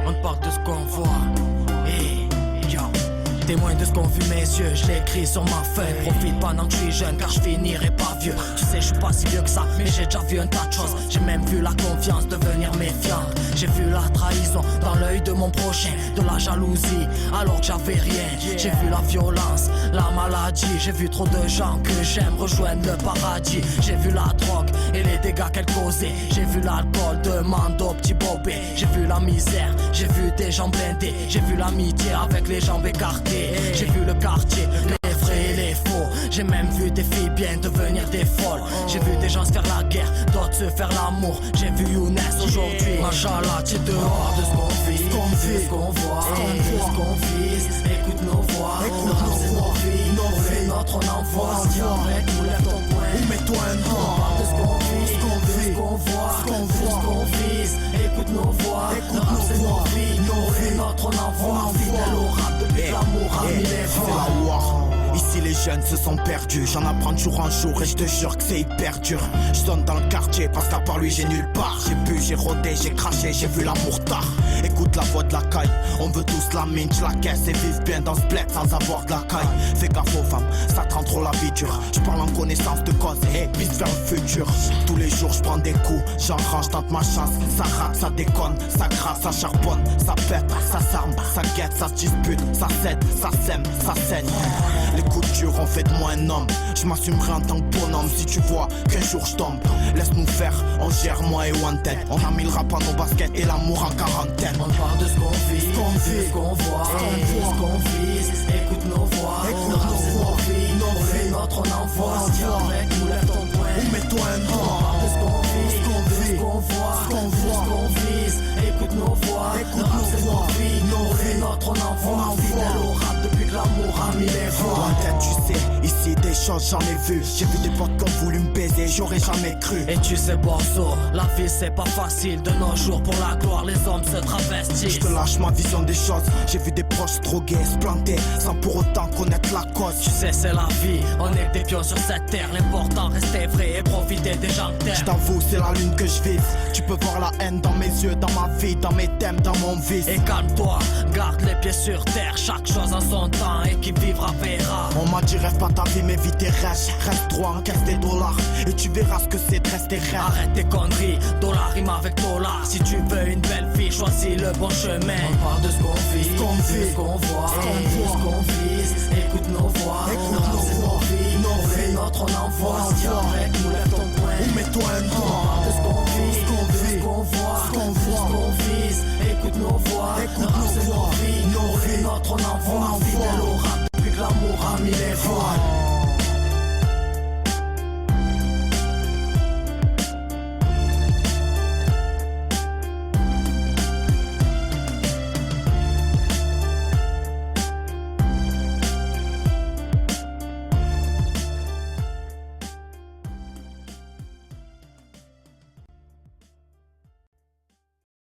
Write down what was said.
On parle de ce qu'on voit. Hey, yo. Témoin de ce qu'ont vu mes yeux, je l'ai écrit sur ma feuille. Profite pendant que je suis jeune car je finirai pas vieux. Tu sais je suis pas si vieux que ça, mais j'ai déjà vu un tas de choses. J'ai même vu la confiance devenir méfiante. J'ai vu la trahison dans l'œil de mon prochain, de la jalousie alors que j'avais rien. J'ai vu la violence, la maladie. J'ai vu trop de gens que j'aime rejoindre le paradis. J'ai vu la drogue et les dégâts qu'elle causait. J'ai vu l'alcool de Mando petit bobé. J'ai vu la misère, j'ai vu des gens blindés. J'ai vu l'amitié avec les jambes écartées. J'ai vu le quartier, les vrais et les faux. J'ai même vu des filles bien devenir des folles. J'ai vu des gens se faire la guerre, d'autres se faire l'amour. J'ai vu Younes aujourd'hui, Machallah, t'es dehors de ce qu'on vit, ce qu'on voit, ce qu'on vise. Écoute nos voix, écoute nos vies, nos vies, notre on envoie. Tiens avec nous, lève ton poing ou mets-toi un doigt. De ce qu'on vit, ce qu'on voit, ce qu'on vise. Écoute nos voix, écoute nos vies, nos vies, notre on envoie. Fidèle au rap depuis l'amour a mis les voix. C'est la war. Ici les jeunes se sont perdus. J'en apprends de jour en jour et je te jure que c'est hyper dur. Je sonne dans le quartier parce qu'à part lui j'ai nulle part. J'ai bu, j'ai rodé, j'ai craché, j'ai vu l'amour tard. Écoute la voix de la caille, on veut tous la mine, la caisse et vivre bien dans ce bled sans avoir de la caille. Fais gaffe aux femmes, ça te rend trop la vie dure. Je parle en connaissance de cause et vise vers le futur. Tous les jours je prends des coups, j'en range, tente ma chance. Ça rate, ça déconne, ça grasse, ça charbonne, ça pète, ça s'arme, ça guette, ça se dispute, ça cède, ça sème, ça saigne. Les coups durs ont fait de moi un homme. Je m'assumerai en tant que bonhomme si tu vois qu'un jour je tombe. Laisse-nous faire, on gère moi et Wanted. On a mis le rap à nos baskets et l'amour en quarantaine. On parle de ce qu'on vit, ce qu'on voit, ce qu'on vise. Écoute nos voix, écoute nos vies, notre on envoie. Tiens avec nous, lève ton poing ou mets-toi un doigt. On parle de ce qu'on vit, ce qu'on voit, ce qu'on vise. Écoute nos voix, écoute nos vies, notre on envoie. Fidèle au rap depuis que l'amour a mis les voix. Wanted, tu sais, ici des choses j'en ai vu. J'ai vu des potes qui ont voulu me baiser, j'aurais jamais cru. Et tu sais Borso, la vie c'est pas facile. De nos jours pour la gloire les hommes se travestissent. Je te lâche ma vision des choses. J'ai vu des proches drogués, se planter sans pour autant connaître la cause. Tu sais c'est la vie, on est des pions sur cette terre. L'important rester vrai et profiter des gens de terre. Je t'avoue c'est la lune que je vise. Tu peux voir la haine dans mes yeux, dans ma vie, dans mes thèmes, dans mon vice. Et calme-toi, garde les pieds sur terre. Chaque chose en son temps et qui vivra verra. On m'a dit rêve pas ta vie mais vis tes rêves. Reste droit, encaisse des dollars et tu verras ce que c'est de rester rêve. Arrête tes conneries, dollar rime avec dollar. Si tu veux une belle vie, choisis le bon chemin. On parle de ce qu'on vit, ce qu'on voit, ce qu'on vise. Écoute nos voix, écoute nos vies, notre on envoie. Tiens avec nous, lève ton poing ou mets-toi un doigt.